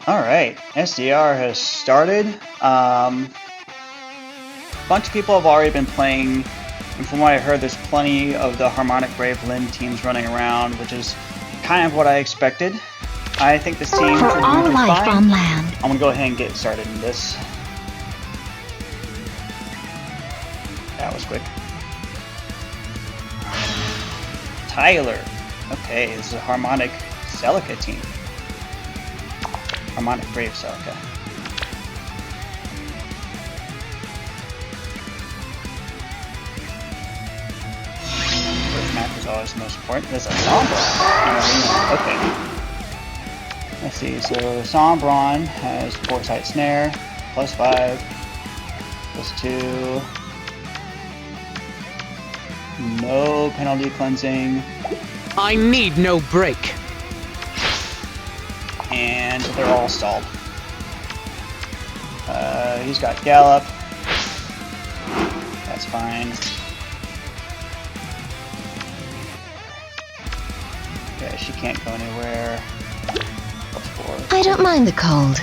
Alright, SDR has started. A bunch of people have already been playing, and from what I heard, there's plenty of the Harmonic Brave Lyn teams running around, which is kind of what I expected. I think this team For all life fine. on land. I'm gonna go ahead and get started in this. That was quick. Tyler. Okay, this is a Harmonic Celica team. Harmonic Brave Celica. First match is always the most important. This is a Sombron. Okay. Let's see, so Sombron has Foresight Snare, +5, +2. No penalty cleansing. I need no break. And they're all stalled. He's got Gallop. That's fine. Okay, she can't go anywhere. I don't mind the cold.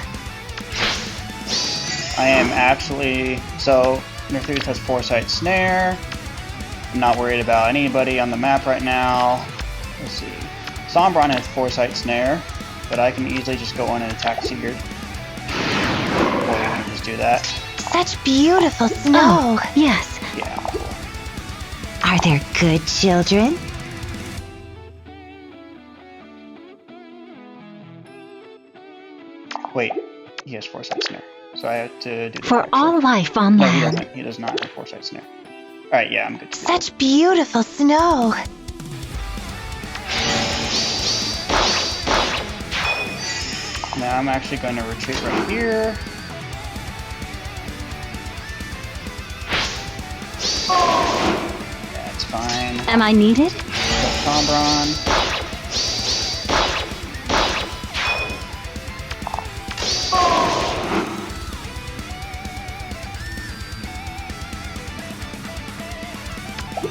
I am actually... So, Nerthus has Foresight Snare. I'm not worried about anybody on the map right now. Let's see. Sombron has Foresight Snare, but I can easily just go in and attack Sigurd. Or we can just do that. Such beautiful snow. Oh, yes. Yeah, cool. Are there good children? Wait, he has Foresight Snare. So I have to do that. For all life on No, he land. doesn't. He does not have Foresight Snare. Alright, yeah, I'm good. Such beautiful snow. Now I'm actually going to retreat right here. That's fine. Am I needed? Sombron.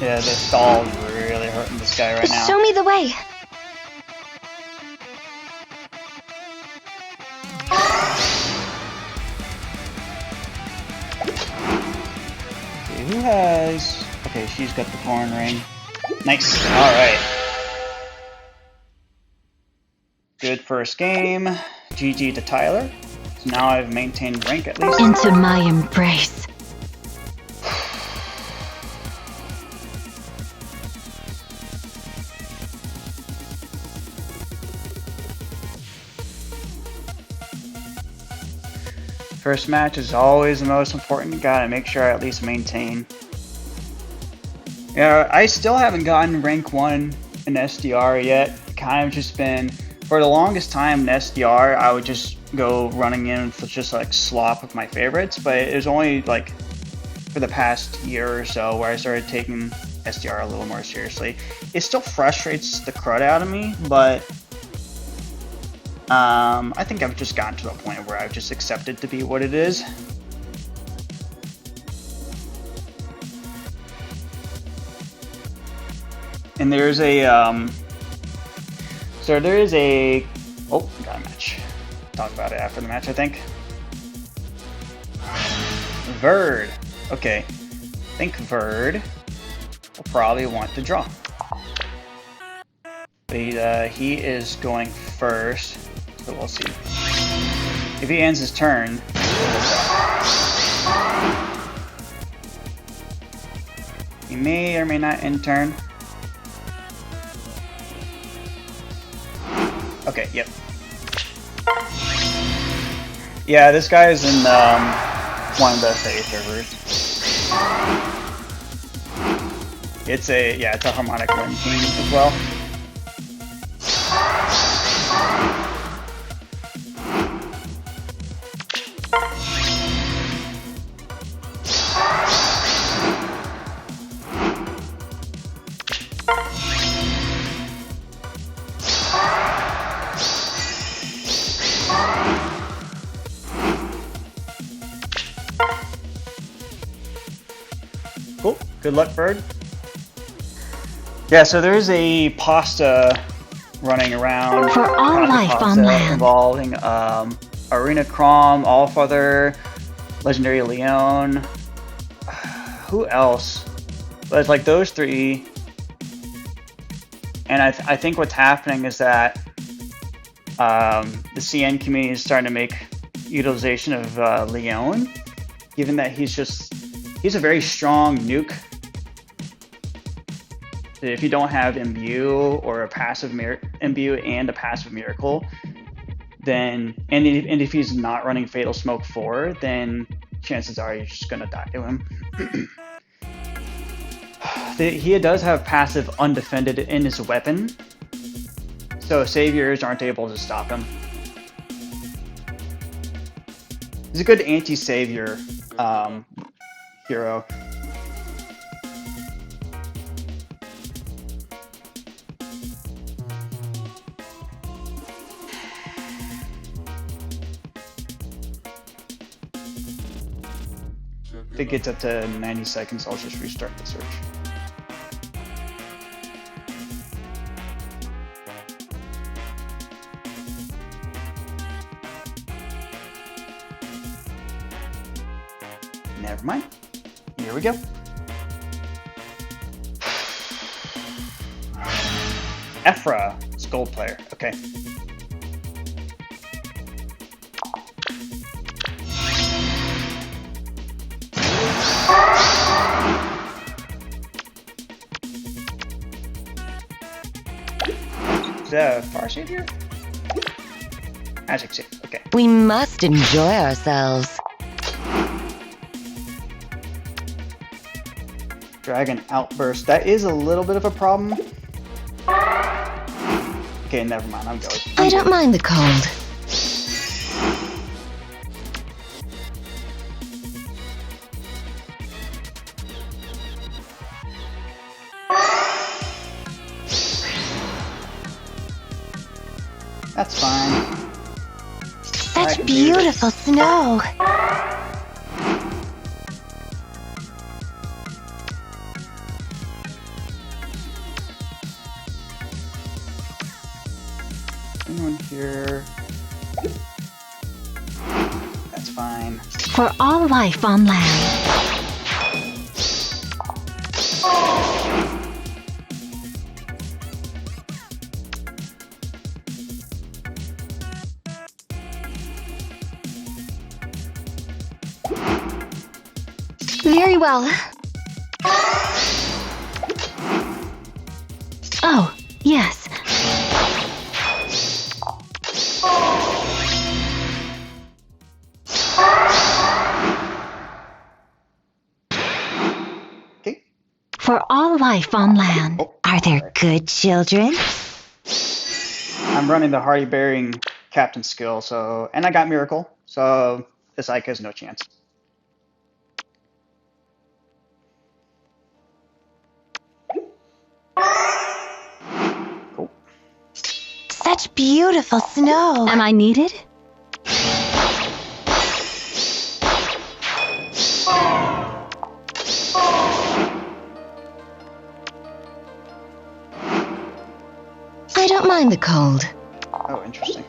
Yeah, the stall is really hurting this guy right now. Show me the way. Okay, who has... Okay, she's got the corn ring. Nice. Alright. Good first game. GG to Tyler. So now I've maintained rank at least. Into my embrace. First match is always the most important. Gotta make sure I at least maintain. Yeah, I still haven't gotten rank 1 in SDR yet. Kind of just been, for the longest time in SDR, I would just go running in for just like slop with my favorites, but it was only like for the past year or so where I started taking SDR a little more seriously. It still frustrates the crud out of me, but I think I've just gotten to a point where I've just accepted to be what it is. And there's a, so there is a, oh, got a match. Talk about it after the match, I think. Verd. Okay. I think Verd will probably want to draw. But he is going first. So we'll see. If he ends his turn, he may or may not end turn. Okay, yep. Yeah, this guy is in one of the FEH servers. It's a Harmonic Lyn team as well. Cool. Good luck, Bird. Yeah, so there is a pasta running around. For all life on land. Involving Arena Crom, Allfather, Legendary Leon. Who else? But it's like those three. And I think what's happening is that the CN community is starting to make utilization of Leon, given that he's a very strong nuke. If you don't have Imbue or a passive Imbue and a passive Miracle, then and if he's not running Fatal Smoke 4, then chances are you're just gonna die to him. He does have passive Undefended in his weapon, so saviors aren't able to stop him. He's a good anti-savior hero. If it gets up to 90 seconds, I'll just restart the search. Never mind. Here we go. Ephra, it's gold player. Okay. Is that a Far Savior? Magic Save. Okay. We must enjoy ourselves. Dragon Outburst. That is a little bit of a problem. Okay, never mind. I'm going. I don't mind the cold. That's fine. Such beautiful snow. Anyone here? That's fine. For all life on land. Very well. Oh, yes. Okay. For all life on land. Oh, Are there good children? I'm running the Hardy Bearing Captain skill, so and I got Miracle, so this Ike has no chance. Cool. Such beautiful snow. Am I needed? I don't mind the cold. Oh, interesting.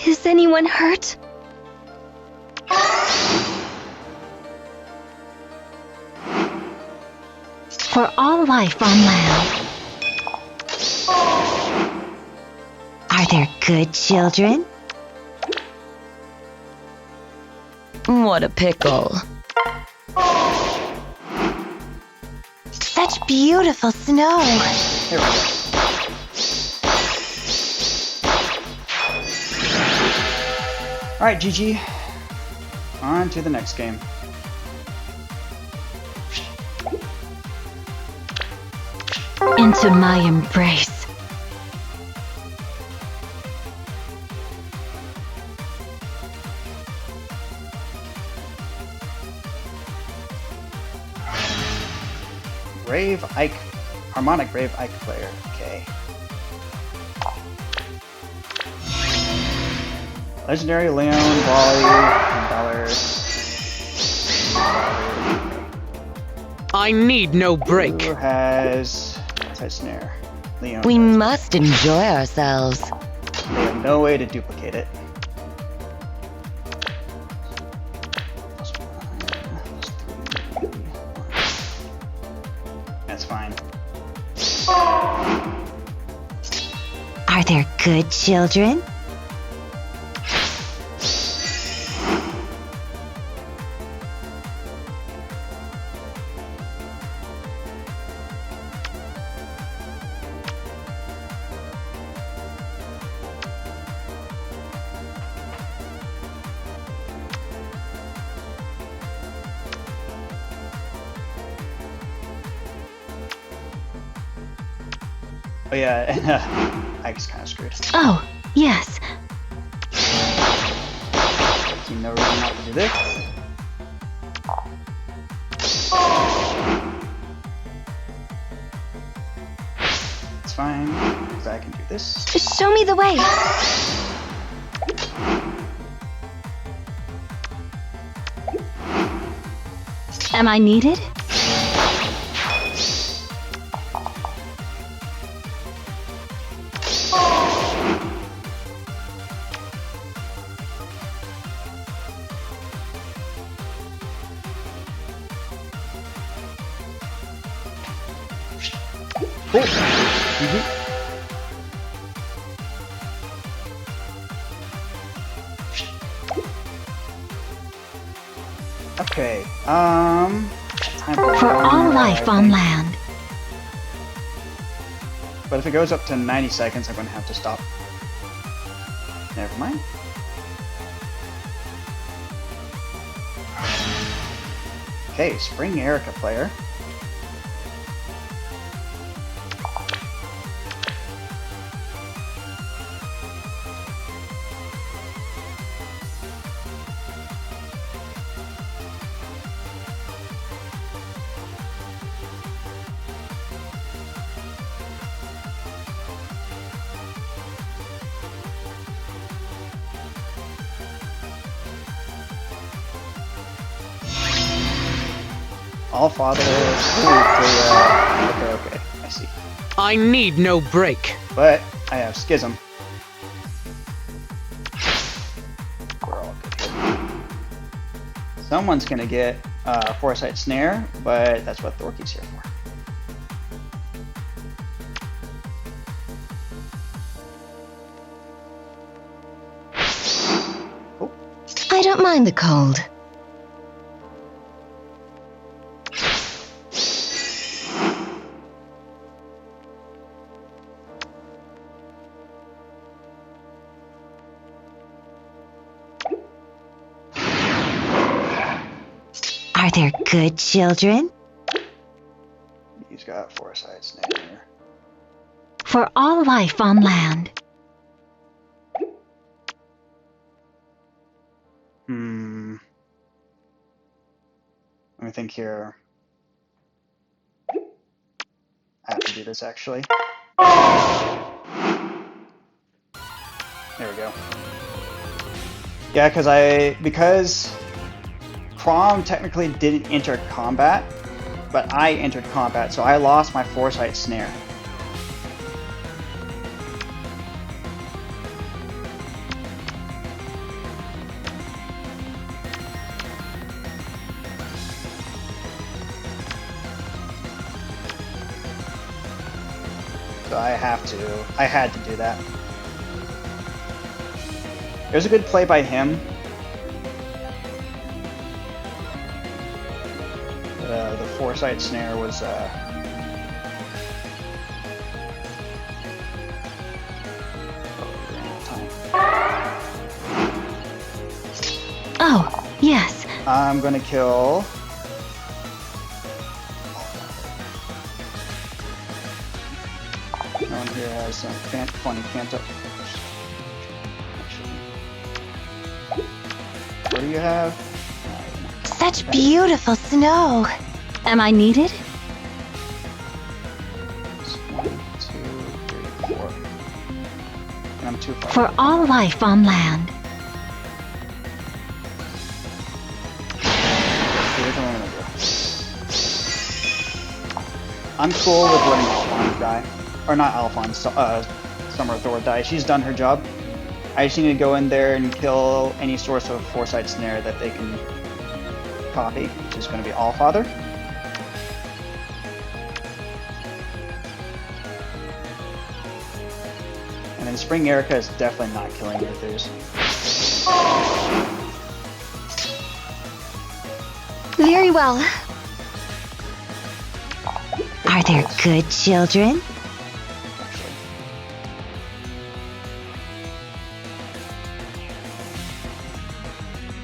Is anyone hurt? For all life on land. Are there good children? What a pickle. Such beautiful snow. Here we go. Alright, GG. On to the next game. Into my embrace. Brave Ike. Harmonic Brave Ike player. Okay. Legendary Leon, Volley, $1. I need no break. Who has Anti-Snare? Leon. We does. must enjoy ourselves. They have no way to duplicate it. there good children? Oh yeah, I just kind of screwed. Oh, yes. See no reason not to do this. It's fine, because I can do this. Show me the way. Am I needed? Cool. GG. Okay, time For one all more, life I on think. land. But if it goes up to 90 seconds, I'm going to have to stop. Never mind. Okay, Spring Erica player. All father. Okay, I see. I need no break. But I have Schism. We're all good here. Someone's gonna get Foresight Snare, but that's what Thorky's here for. Oh, I don't mind the cold. Are there good children? he's got Foresight Snare. For all life on land. Let me think here. I have to do this actually. There we go. Yeah, because Crom technically didn't enter combat, but I entered combat, so I lost my Foresight Snare. So I had to do that. It was a good play by him. The Foresight Snare was Oh, yes. I'm gonna kill. No one here has some funny canto. What do you have? Such beautiful snow. Am I needed? 1, 2, 3, 4. And I'm too far. For all life on land. Here's what I'm gonna do. I'm cool with letting Alphonse die. Or not Alphonse, Summer Thor die. She's done her job. I just need to go in there and kill any source of Foresight Snare that they can copy, which is going to be Allfather. And then the Spring Erica is definitely not killing Arthurs. Very well. Are there good children?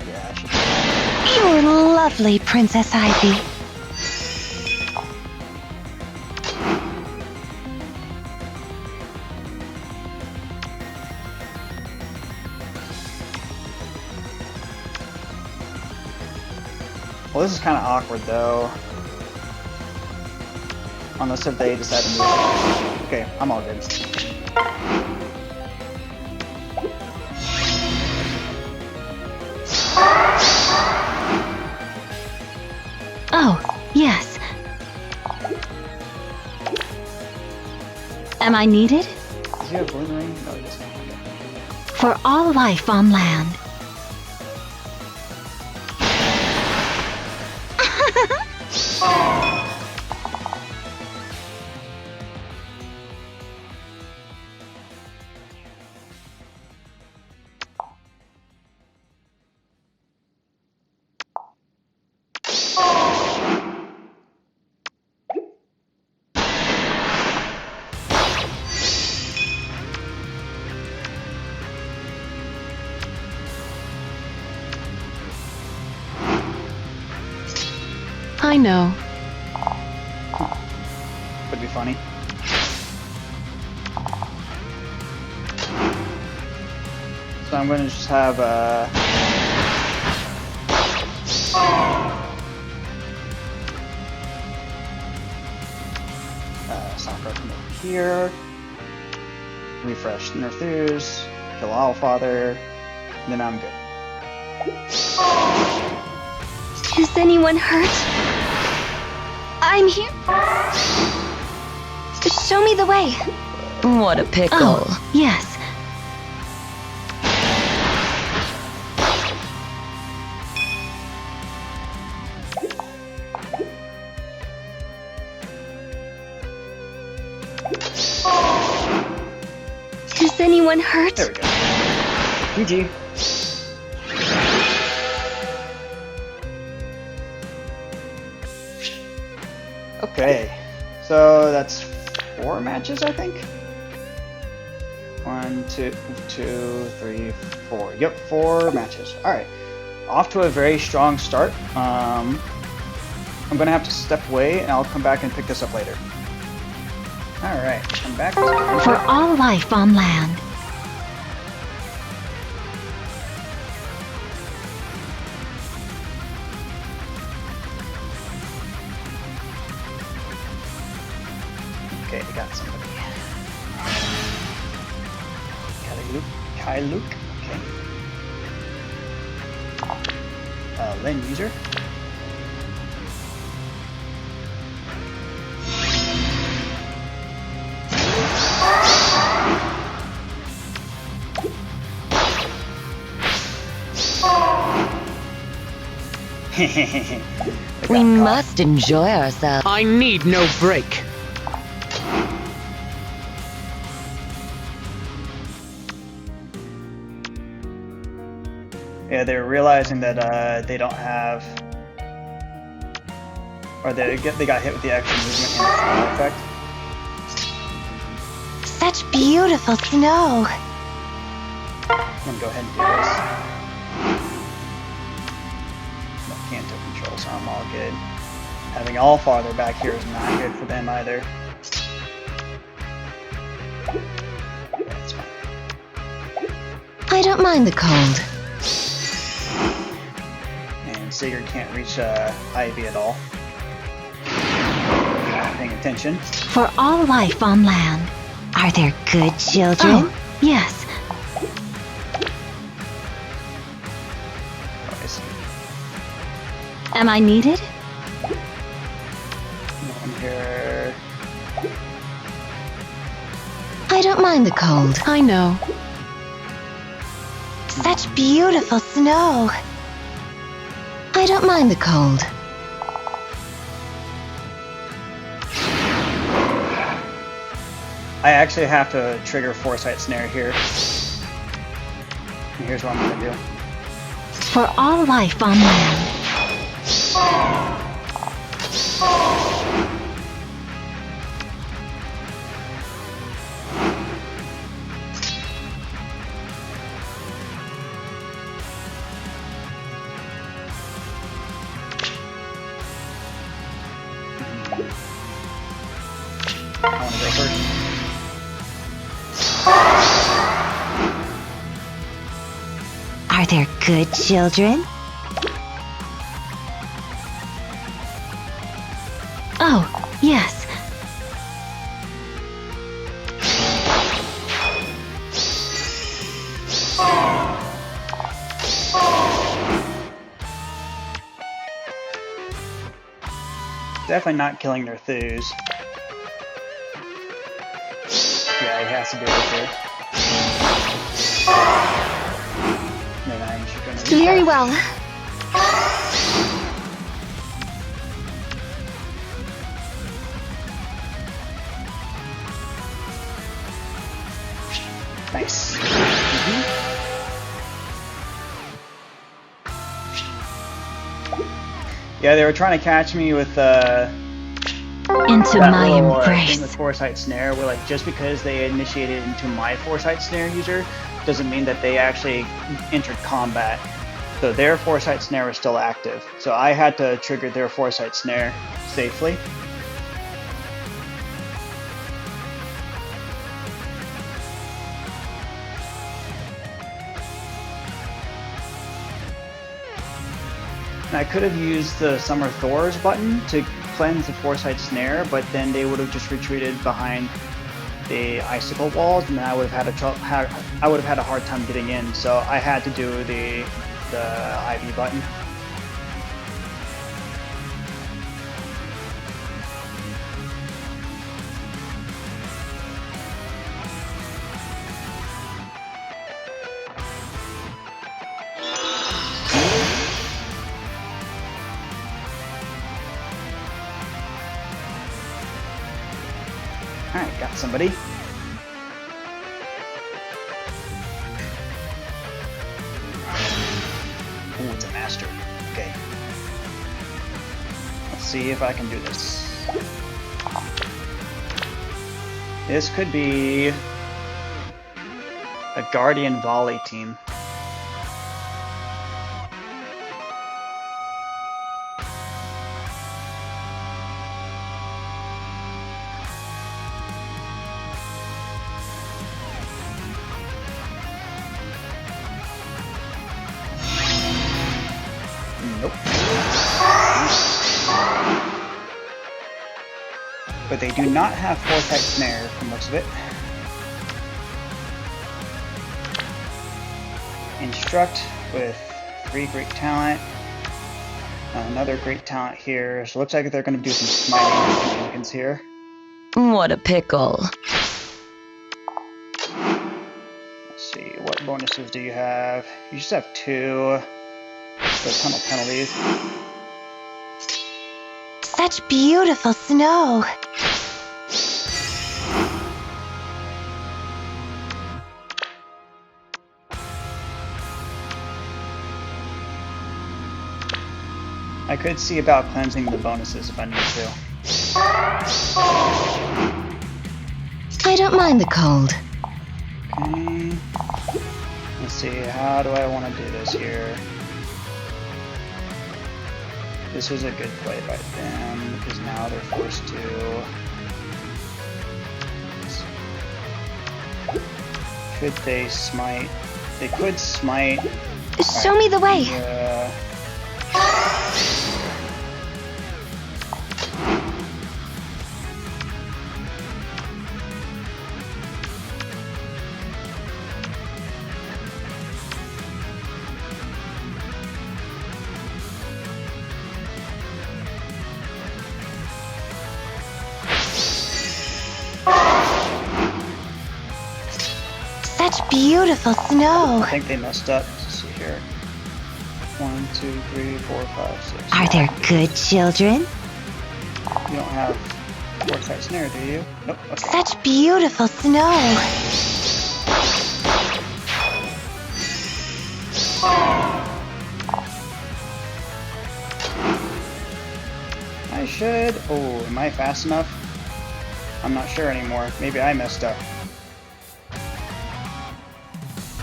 Yeah, I should. You're lovely, Princess Ivy. Well, this is kind of awkward, though. Unless if they decide to move. Okay, I'm all good. Oh, yes. Am I needed? Does he have a balloon ring? No, he doesn't. Okay. For all life on land. I know. Would be funny. So I'm going to just have Sakura come over here, refresh Nerthus, kill Allfather, and then I'm good. Is anyone hurt? I'm here. Show me the way. What a pickle. Oh, yes. Is anyone hurt? There we go. GG. Okay, so that's 4 matches, I think. 1, 2, 3, 4. Yep, 4 matches. All right, off to a very strong start. I'm gonna have to step away, and I'll come back and pick this up later. All right, I'm back. For all life on land. Okay, I got somebody. Kai Luke. Okay. Lin user. We must enjoy ourselves. I need no break. Yeah, they're realizing that they don't have, or they got hit with the extra movement and the effect. Such beautiful snow. I'm gonna go ahead and do this. No Kanto control, so I'm all good. Having Allfather back here is not good for them either. That's fine. I don't mind the cold. And Sigurd can't reach Ivy at all. Not paying attention. For all life on land. Are there good children? Oh, yes. Oh, I see. Am I needed? I'm here. I don't mind the cold. I know. Such beautiful snow. I don't mind the cold. I actually have to trigger Foresight Snare here. And here's what I'm gonna do. For all life on land. I want to go first. Are there good children? Oh, yes. Definitely not killing their thews. Yeah, he has to do it here. Then I'm just gonna Very reset. well. Nice. Yeah, they were trying to catch me with Into that my little thing embrace. with Foresight Snare, where like just because they initiated into my Foresight Snare user doesn't mean that they actually entered combat. So their Foresight Snare was still active. So I had to trigger their Foresight Snare safely. And I could have used the Summer Thor's button to cleanse the Foresight Snare, but then they would have just retreated behind the icicle walls, and then I would have had a hard time getting in. So I had to do the IV button. Alright, got somebody. Ooh, it's a master. Okay. Let's see if I can do this. This could be a Guardian Volley team. Nope. But they do not have Foresight Snare from looks of it. Instruct with 3 great talent. Another great talent here. So it looks like they're going to do some smiting shenanigans here. What a pickle. Let's see, what bonuses do you have? You just have 2. So a ton of penalties. Such beautiful snow. I could see about cleansing the bonuses if I need to. I don't mind the cold. Okay. Let's see, how do I want to do this here? This was a good play by them, because now they're forced to... Could they smite? They could smite... Show me the way. Such beautiful snow. I think they messed up. Let's see here. 1, 2, 3, 4, 5, 6. Are there good children? You don't have Foresight snare, do you? Nope. Okay. Such beautiful snow. I should... Oh, am I fast enough? I'm not sure anymore. Maybe I messed up.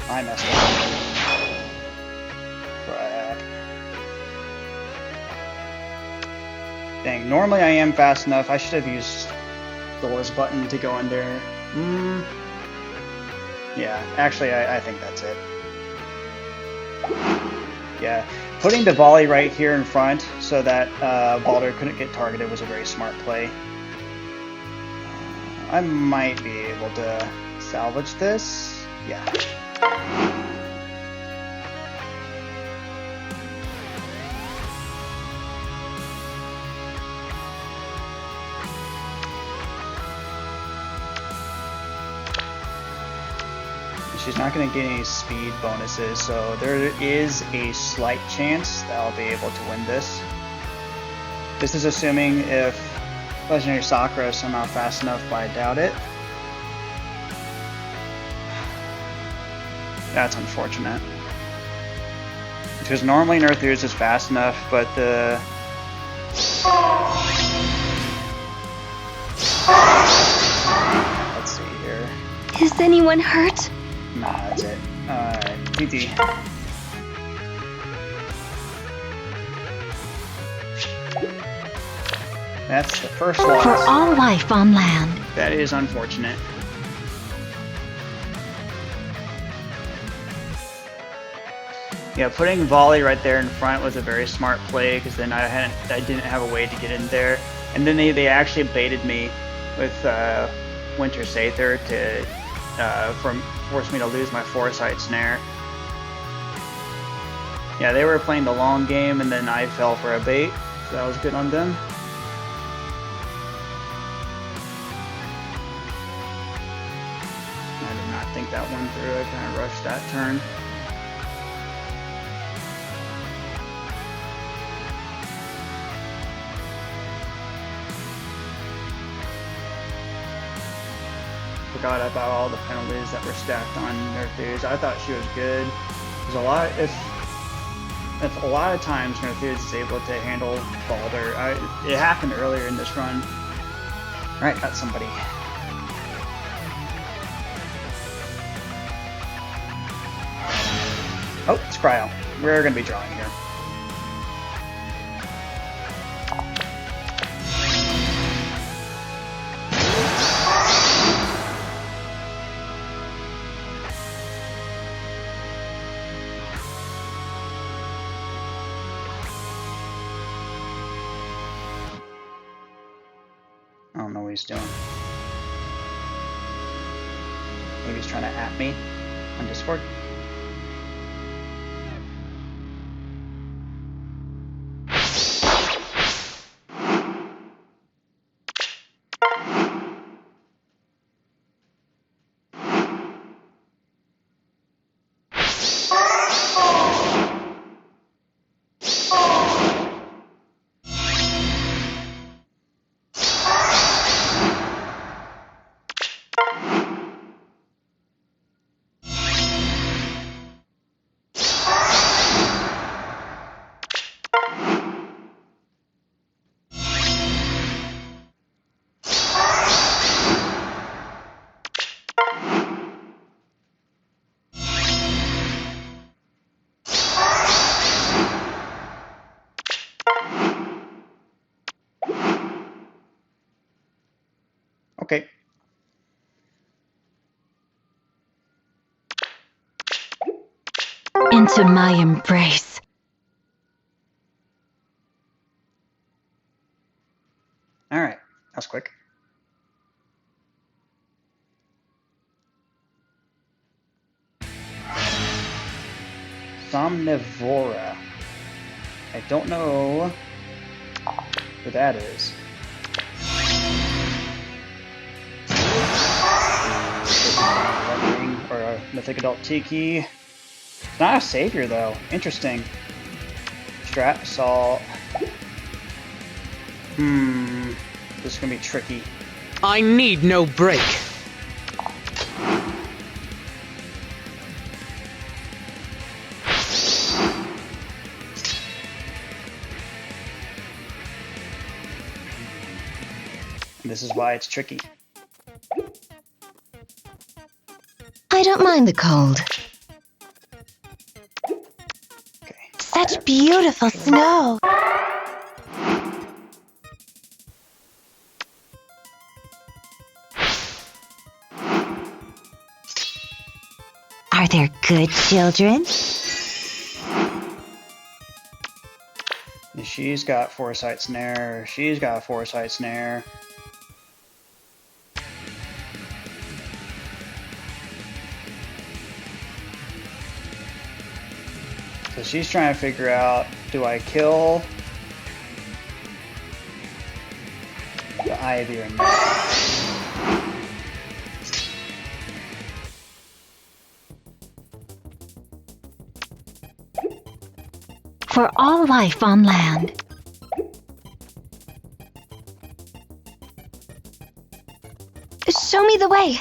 I messed up. Crap. Dang, normally I am fast enough. I should have used Doors button to go in there. Yeah, actually I think that's it. Yeah, putting the volley right here in front so that Baldur couldn't get targeted was a very smart play. I might be able to salvage this. Yeah. She's not going to get any speed bonuses, so there is a slight chance that I'll be able to win this. This is assuming if Legendary Sakura is somehow fast enough, but I doubt it. That's unfortunate. Because normally Nerthus is fast enough, but the... Let's see here. Is anyone hurt? Nah, that's it. TT. That's the first loss. For all life on land. That is unfortunate. Yeah, putting volley right there in front was a very smart play because then I didn't have a way to get in there, and then they actually baited me with Winter Sather to force me to lose my Foresight snare. Yeah, they were playing the long game, and then I fell for a bait, so that was good on them. I did not think that one through. I kind of rushed that turn. Forgot about all the penalties that were stacked on Nerthus. I thought she was good. There's a lot. If a lot of times Nerthus is able to handle Baldur. It happened earlier in this run. All right, got somebody. Oh, it's Cryo. We're gonna be drawing here. I don't know what he's doing. Maybe he's trying to at me on Discord. Okay. Into my embrace. All right. That's quick. Somnivora. I don't know who that is. Or a Mythic Adult Tiki. It's not a savior though. Interesting. Strat Assault. This is gonna be tricky. I need no break. This is why it's tricky. I don't mind the cold. Okay. Such beautiful snow. Are there good children? She's got Foresight Snare. She's got Foresight Snare. So she's trying to figure out, do I kill the Ivy or not? For all life on land. Show me the way.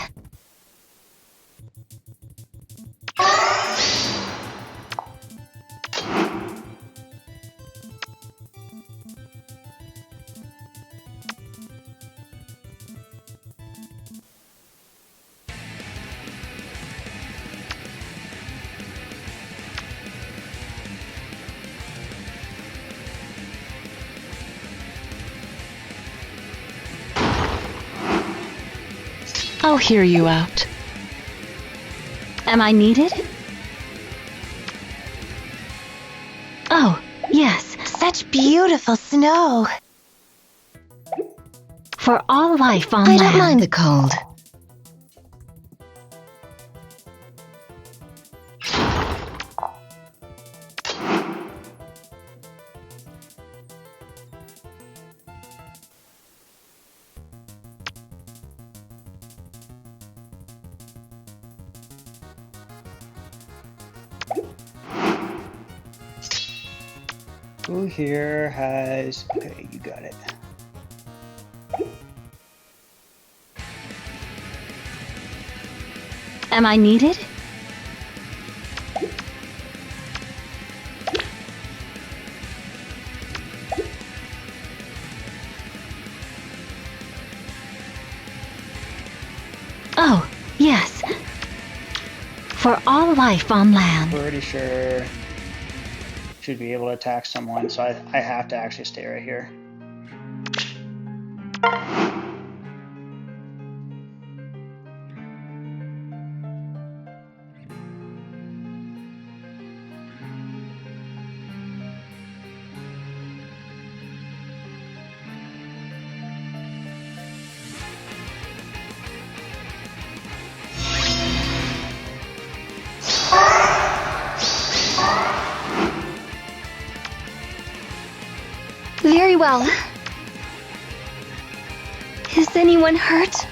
I'll hear you out. Am I needed? Oh, yes, such beautiful snow. For all life on land. I don't mind the cold. Who here has... Okay, you got it. Am I needed? Oh, yes. For all life on land. Pretty sure should be able to attack someone, so I have to actually stay right here. Very well. Is anyone hurt? So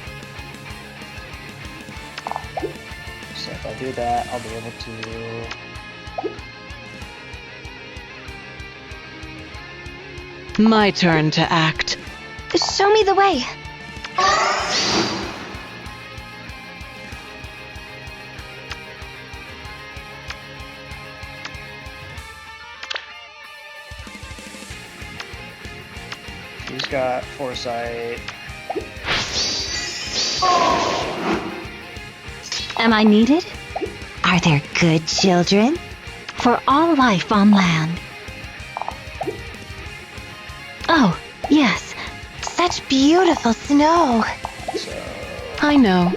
if I do that, I'll be able to... My turn to act. Show me the way. She's got Foresight. Am I needed? Are there good children? For all life on land. Oh, yes. Such beautiful snow. So I know.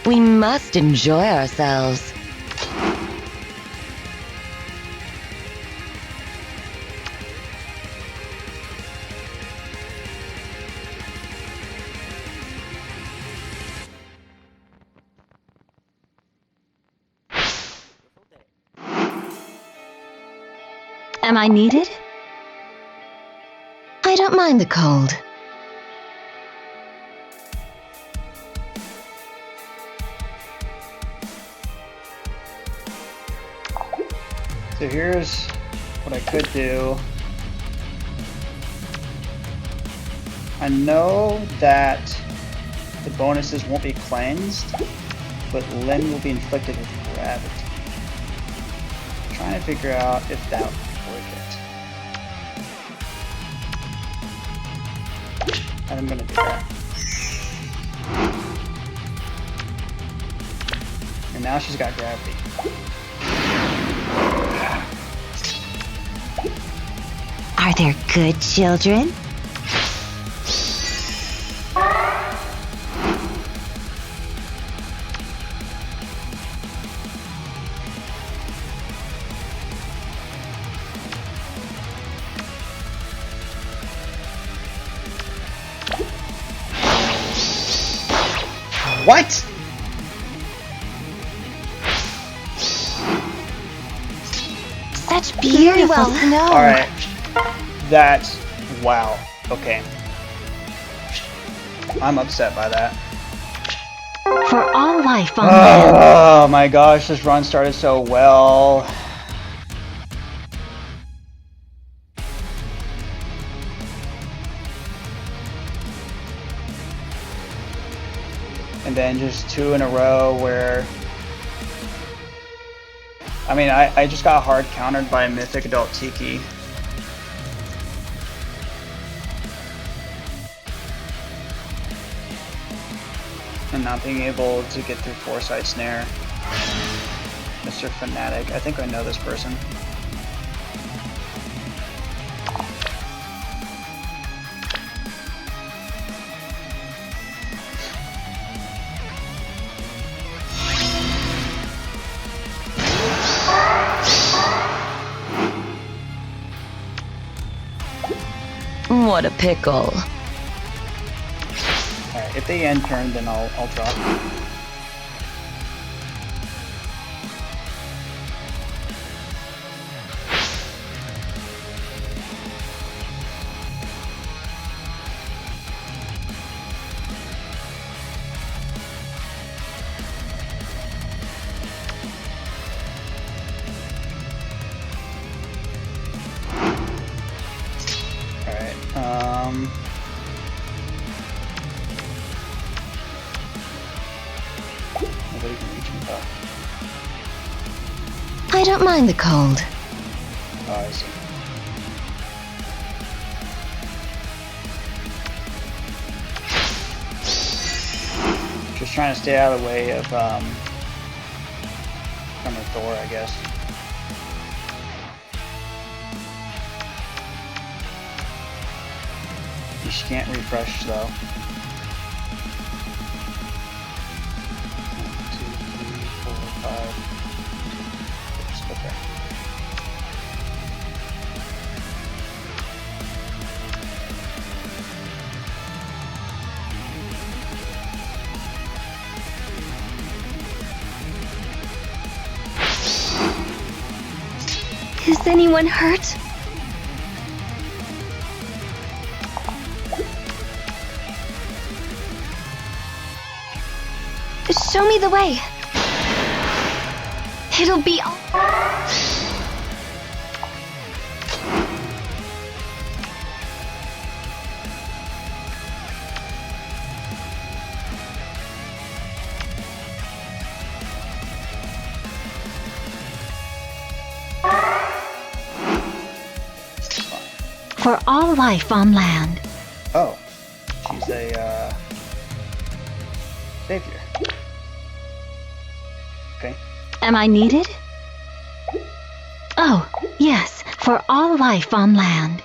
We must enjoy ourselves. Am I needed? I don't mind the cold. So here's what I could do. I know that the bonuses won't be cleansed, but Lynn will be inflicted with gravity. I'm trying to figure out if that would be worth it. And I'm gonna do that. And now she's got gravity. Are there good children? What? Such beautiful snow. Alright. That's... wow. Okay. I'm upset by that. For all life on land. Oh my gosh, this run started so well. And then just 2 in a row where... I mean, I just got hard countered by Mythic Adult Tiki. And not being able to get through Foresight Snare. Mr. Fanatic. I think I know this person. What a pickle. Alright, if they end turn, then I'll drop. Nobody can reach him though. I don't mind the cold. Oh, I see. Just trying to stay out of the way of from the Thor, I guess. She can't refresh though. 1, 2, 3, 4, 5. Oops, okay. Is anyone hurt? Show me the way. It'll be all... For all life on land. Oh, she's a savior. Okay. Am I needed? Oh, yes, for all life on land.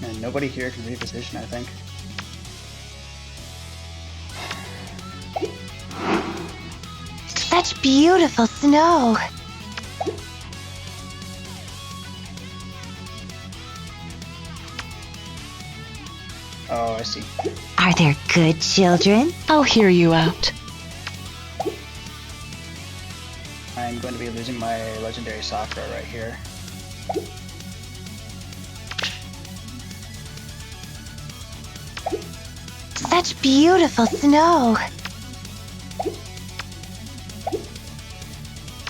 And nobody here can reposition, I think. Such beautiful snow. Oh, I see. Are there good children? I'll hear you out. I'm going to be losing my legendary Sakura right here. Such beautiful snow.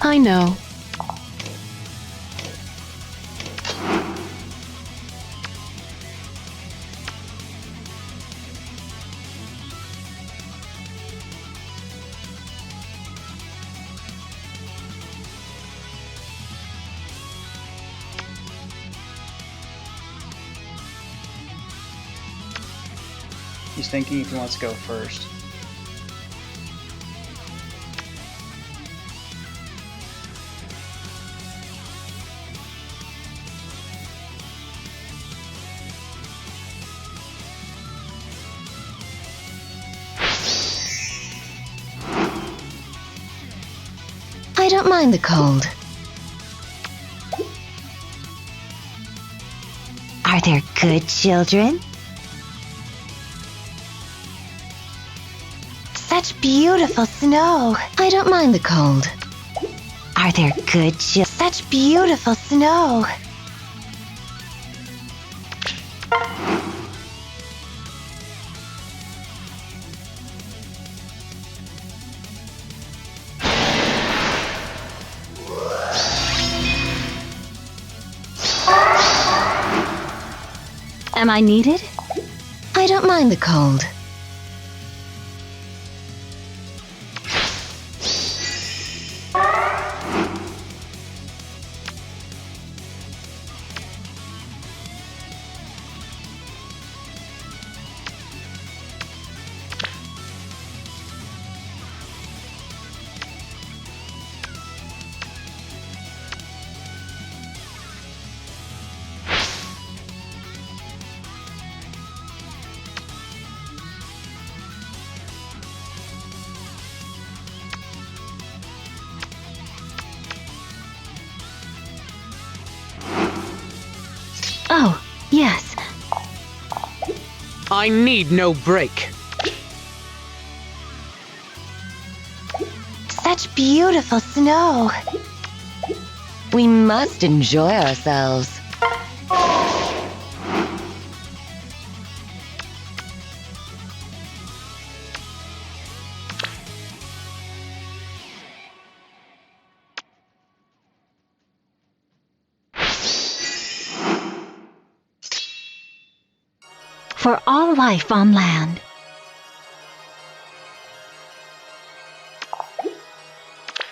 I know. He's thinking if he wants to go first. I don't mind the cold. Are there good children? Such beautiful snow. I don't mind the cold. Are there good children? Such beautiful snow. Am I needed? I don't mind the cold. Oh, yes. I need no break. Such beautiful snow. We must enjoy ourselves. For all life on land.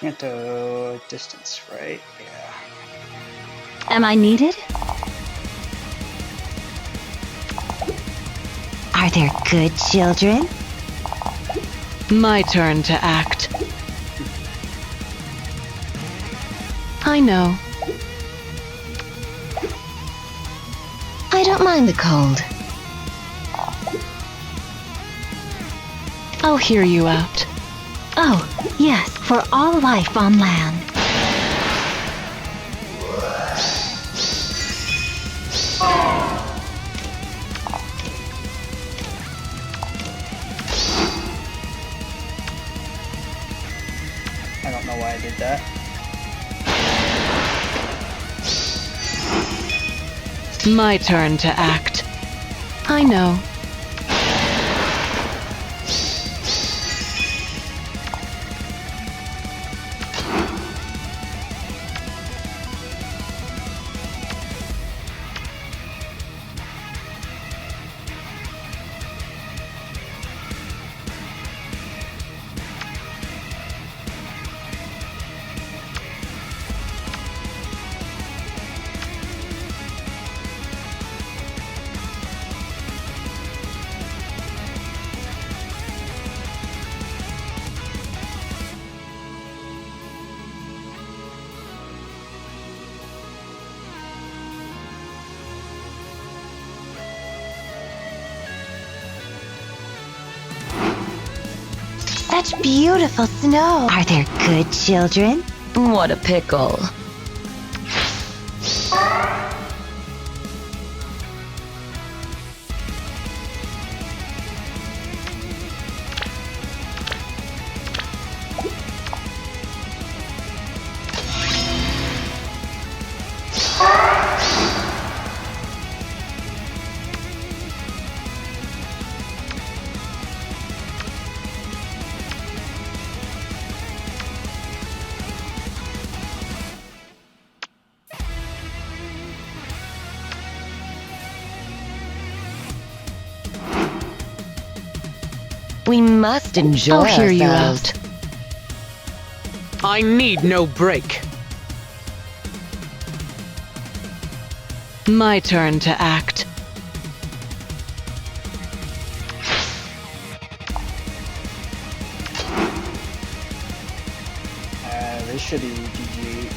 Into distance, right? Yeah. Am I needed? Are there good children? My turn to act. I know. I don't mind the cold. I'll hear you out. Oh, yes, for all life on land. I don't know why I did that. My turn to act. I know. Such beautiful snow. Are there good children? What a pickle. We must enjoy I'll hear you ourselves. out. I need no break. My turn to act. This should be GG.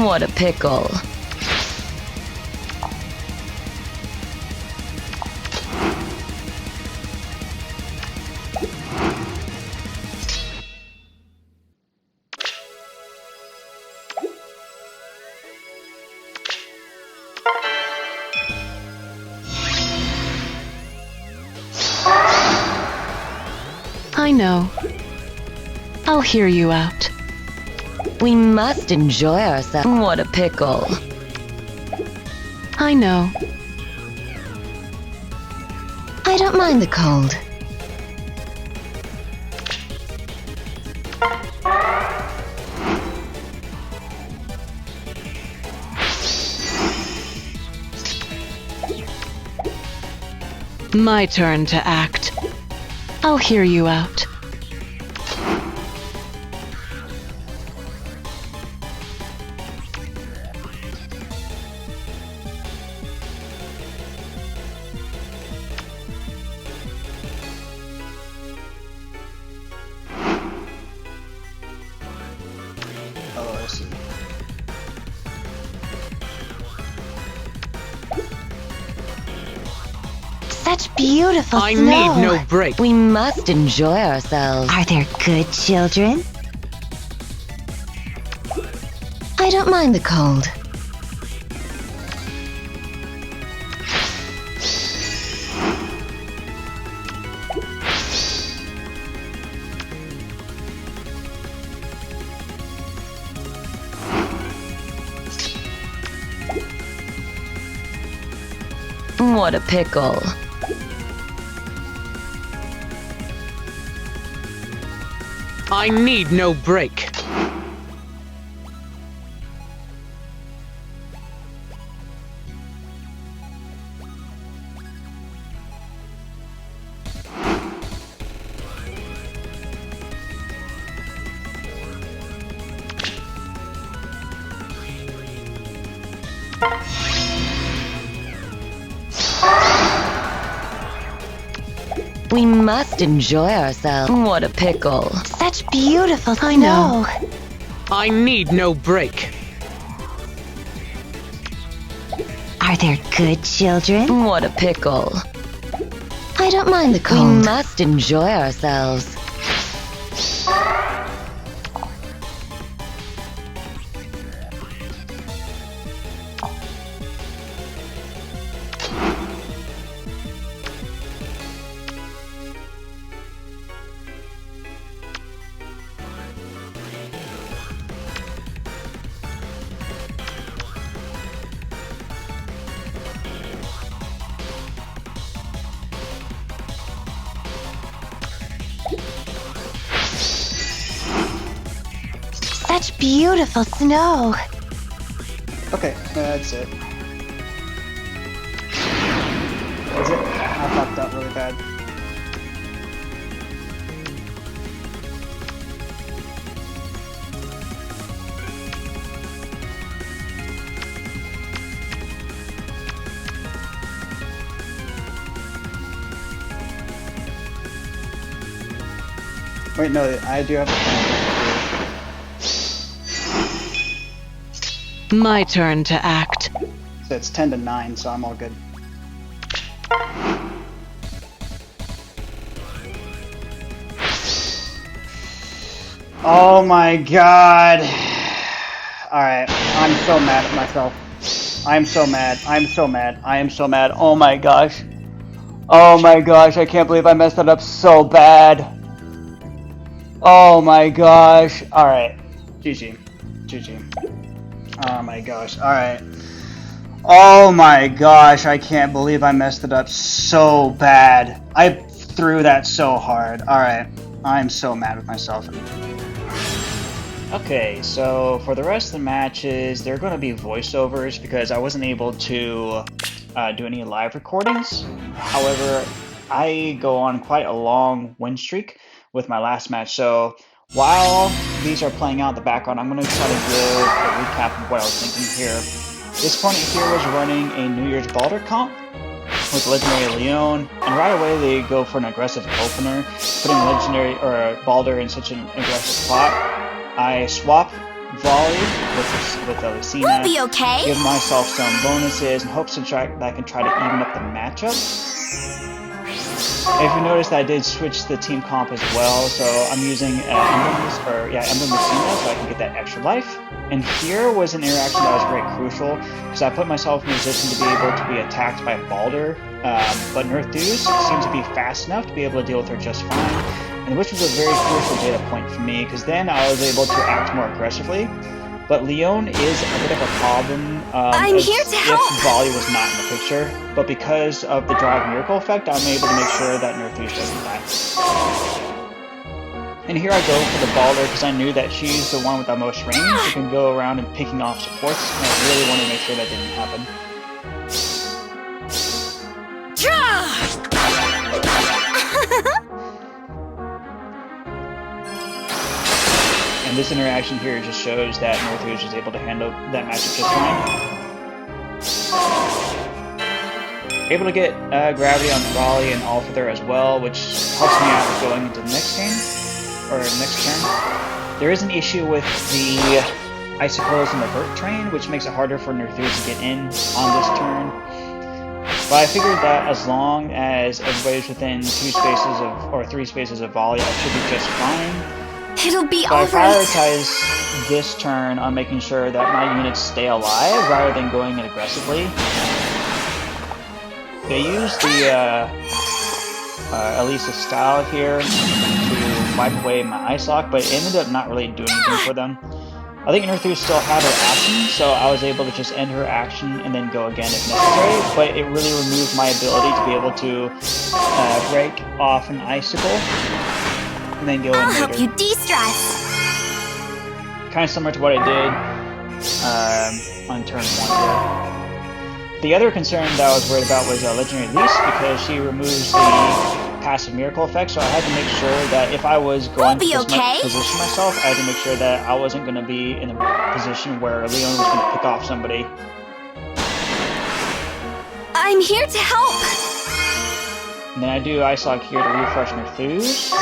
What a pickle. I know. I'll hear you out. We must enjoy ourselves. What a pickle. I know. I don't mind the cold. My turn to act. I'll hear you out. Oh, I see. Such beautiful I snow. need no break. We must enjoy ourselves. Are there good children? I don't mind the cold. What a pickle. I need no break. We must enjoy ourselves. What a pickle. Such beautiful snow. I know. I need no break. Are there good children? What a pickle. I don't mind the cold. We must enjoy ourselves. Such beautiful snow. Okay, that's it. Is it? I fucked up really bad. Wait, no, I do have a My turn to act. So it's 10 to 9, so I'm all good. Oh my god. Alright, I'm so mad at myself. I'm so mad. I'm so mad. I am so mad. Oh my gosh. Oh my gosh, I can't believe I messed that up so bad. Oh my gosh. Alright. GG. GG. Oh my gosh. Alright. Oh my gosh, I can't believe I messed it up so bad. I threw that so hard. Alright. I'm so mad with myself. Okay, so for the rest of the matches, they're going to be voiceovers because I wasn't able to do any live recordings. However, I go on quite a long win streak with my last match, so while these are playing out in the background, I'm going to try to give a recap of what I was thinking here. This opponent here was running a New Year's Balder comp with Legendary Leon, and right away they go for an aggressive opener, putting Legendary or Balder in such an aggressive spot. I swap volley with a Lucina, We'll be okay. give myself some bonuses in hopes that I can try to even up the matchup. If you notice, I did switch the team comp as well, so I'm using Emblem Lucina so I can get that extra life. And here was an interaction that was very crucial because I put myself in a position to be able to be attacked by Balder, but Nertheus seems to be fast enough to be able to deal with her just fine. And which was a very crucial data point for me, because then I was able to act more aggressively. But Leon is a bit of a problem I'm here to help. if volley was not in the picture. But because of the Drive Miracle effect, I'm able to make sure that Nertheus doesn't die. And here I go for the Balder because I knew that she's the one with the most range who can go around and picking off supports, and I really wanted to make sure that didn't happen. And this interaction here just shows that Nertheus was able to handle that matchup just fine. Able to get gravity on volley and all further as well, which helps me out going into the next game, or next turn. There is an issue with the icicles and the vert train, which makes it harder for Nertheus to get in on this turn. But I figured that as long as everybody's within 3 spaces of volley, I should be just fine. It'll be So I alright. prioritize this turn on making sure that my units stay alive rather than going in aggressively. They use the Elisa style here to wipe away my Ice Lock, but it ended up not really doing anything for them. I think Nertheus still had her action, so I was able to just end her action and then go again if necessary, but it really removed my ability to be able to break off an icicle and then go in I'll later. help you de-stress. Kind of similar to what I did on turn 1 there. The other concern that I was worried about was Legendary Lease, because she removes the passive miracle effect, so I had to make sure that if I was going to position myself, I had to make sure that I wasn't going to be in a position where Leon was going to pick off somebody. I'm here to help. And then I do Ice Lock here to refresh Nertheus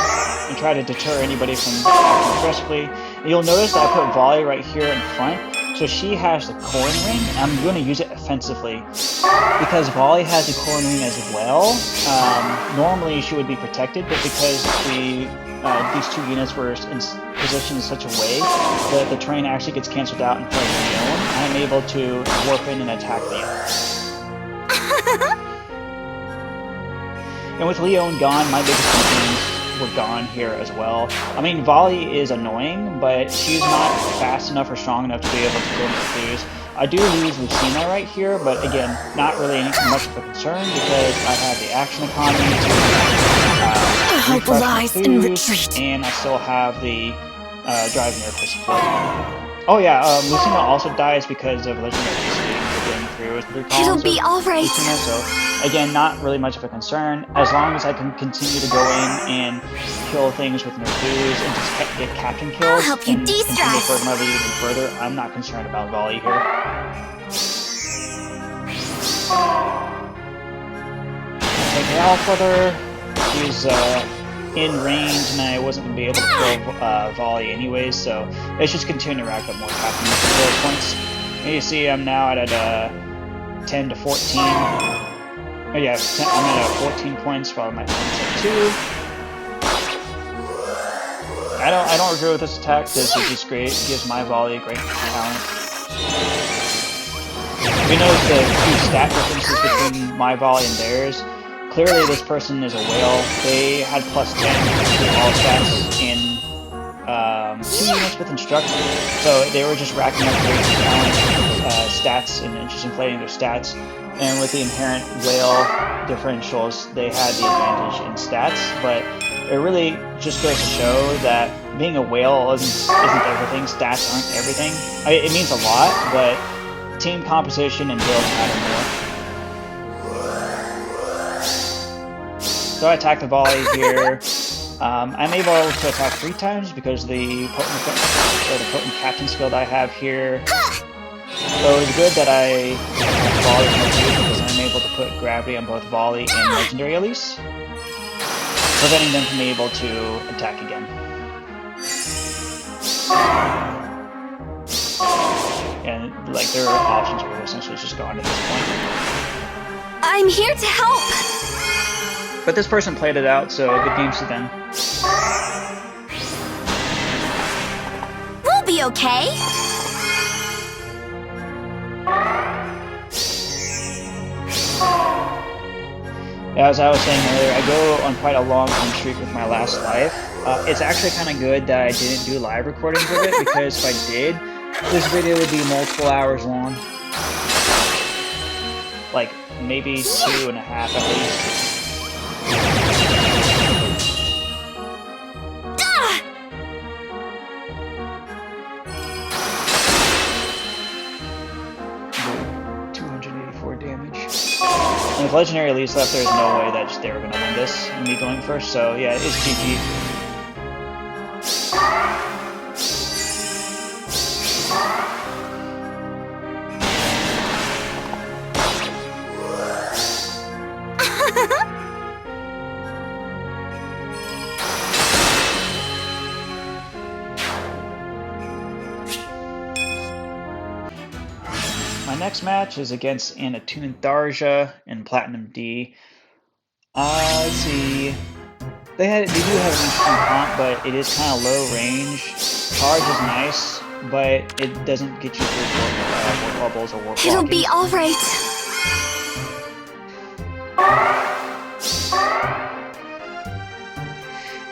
and try to deter anybody from acting aggressively. And you'll notice that I put Volley right here in front, so she has the Corin Ring, and I'm going to use it offensively. Because Volley has the Corin Ring as well, normally she would be protected, but because these two units were positioned in such a way that the terrain actually gets cancelled out in front of Leon, I'm able to warp in and attack Leon. And with Leon gone, my biggest concerns were gone here as well. I mean, Volley is annoying, but she's not fast enough or strong enough to be able to go into Nertheus. I do lose Lucina right here, but again, not really much of a concern because I have the action economy to Hope lies in retreat. and I still have the Drive Miracle support. Oh yeah, Lucina also dies because of Legendary getting through with 3 columns. It'll be alright. Lucina, so again, not really much of a concern. As long as I can continue to go in and kill things with Nertheus and just get captain kills I'll help you and continue de-stress. to further my lead even further, I'm not concerned about Volley here. Take it out further. She's in range, and I wasn't going to be able to kill Volley anyways, so let's just continue to rack up more captain kill points. And you see I'm now at 10 to 14. Oh yeah, I'm at 14 points while my opponent's at 2. I don't agree with this attack because it's just great. It gives my Volley a great talent. We notice the huge stat differences between my Volley and theirs. Clearly this person is a whale. They had plus 10 to all stats in 2 units with Instruct, so they were just racking up great talent stats and just inflating their stats. And with the inherent whale differentials, they had the advantage in stats, but it really just goes to show that being a whale isn't everything. Stats aren't everything. It means a lot, but team composition and builds matter more. So I attack the volley here. I'm able to attack 3 times because of the potent captain skill that I have here. So it's good that I attack volley because I'm able to put gravity on both volley and legendary Elise, preventing them from being able to attack again. And like their options were essentially just gone at this point. I'm here to help! But this person played it out, so good games to them. We'll be okay! As I was saying earlier, I go on quite a long win streak with my last life. It's actually kind of good that I didn't do live recordings of it, because if I did, this video would be multiple hours long. Like, maybe 2.5 at least. Ah! 284 damage. And with Legendary Elise left, there's no way that they were going to win this, and me going first, so yeah, it's GG. My next match is against an attuned Tharja in Platinum D. Let's see. They do have an interesting comp, but it is kind of low range. Charge is nice, but it doesn't get you through warp bubbles or warp blocking. It'll be alright!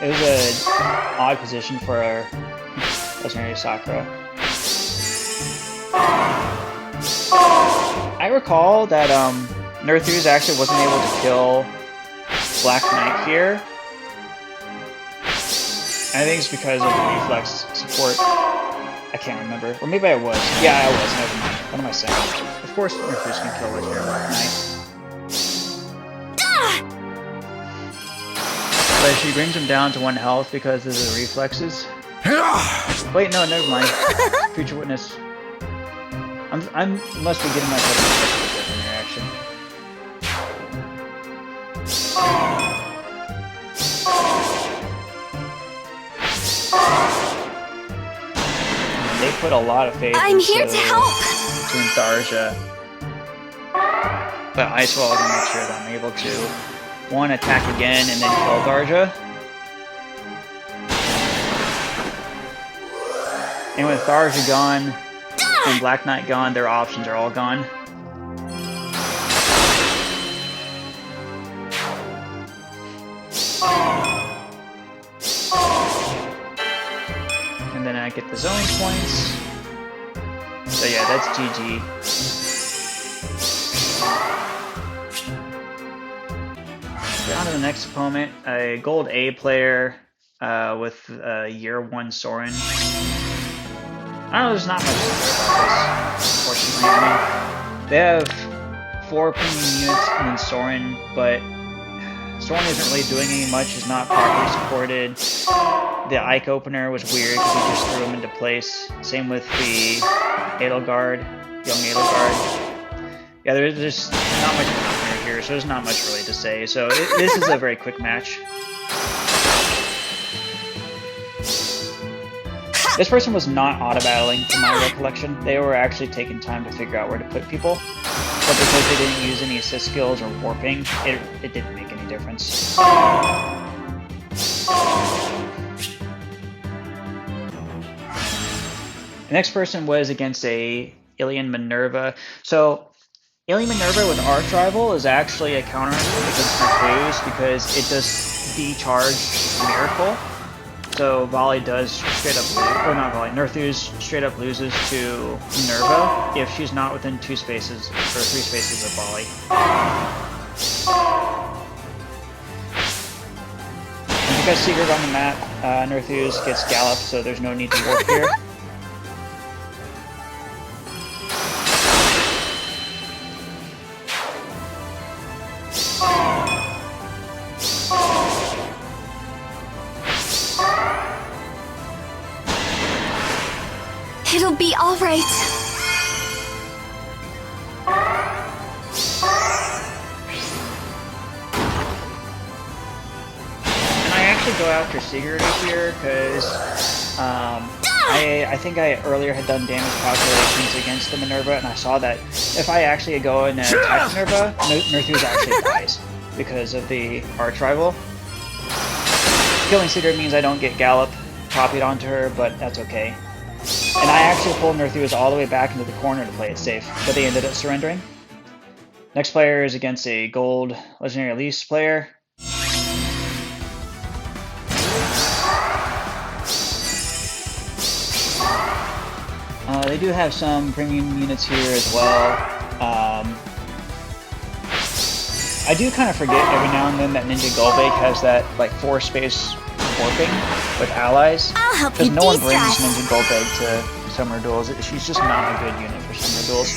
It was an odd position for our Legendary Sakura. I recall that Nerthus actually wasn't able to kill Black Knight here. I think it's because of the reflex support. I can't remember. Or maybe I was. Yeah, I was. Never mind. What am I saying? Of course Nerthus can kill Legendary Black Knight. But she brings him down to 1 health because of the reflexes. Wait, no, never mind. Future Witness. I must be getting myself in a different reaction. They put a lot of faith I'm here to help! in Tharja. But Ice Wall is going to make sure that I'm able to, 1, attack again and then kill Tharja. And with Tharja gone, and Black Knight gone, their options are all gone. And then I get the zone points. So yeah, that's GG. On to the next opponent, a Gold A player with Year 1 Soren. I don't know, there's not much to say about this, unfortunately. I mean, they have 4 premium units and then Soren, but Soren isn't really doing any much, is not properly supported. The Ike opener was weird because he just threw him into place. Same with the Edelgard, young Edelgard. Yeah, there's just not much opener here, so there's not much really to say. So this is a very quick match. This person was not auto-battling from my recollection. They were actually taking time to figure out where to put people. But because they didn't use any assist skills or warping, it didn't make any difference. The next person was against a Alien Minerva. So, Alien Minerva with Arch Rival is actually a counter against Nerthus because it does decharge Miracle. So Volley does straight up lose, or not Volley, Nerthus straight up loses to Minerva if she's not within 2 spaces, or 3 spaces of Volley. And Because Secret on the map, Nertheus gets Gallop, so there's no need to warp here. It'll be all right. Go after Sigurd here because I think I earlier had done damage calculations against the Minerva, and I saw that if I actually go and attack Minerva, Nertheus actually dies because of the arch rival. Killing Sigurd means I don't get Gallop copied onto her, but that's okay. And I actually pulled Nertheus all the way back into the corner to play it safe, but they ended up surrendering. Next player is against a gold Legendary Elise player. They do have some premium units here as well. I do kind of forget every now and then that Ninja Golbake has that like 4-space warping with allies. I'll help because you no one brings de-stress. Ninja Golbake to Summoner Duels. She's just not a good unit for Summoner Duels.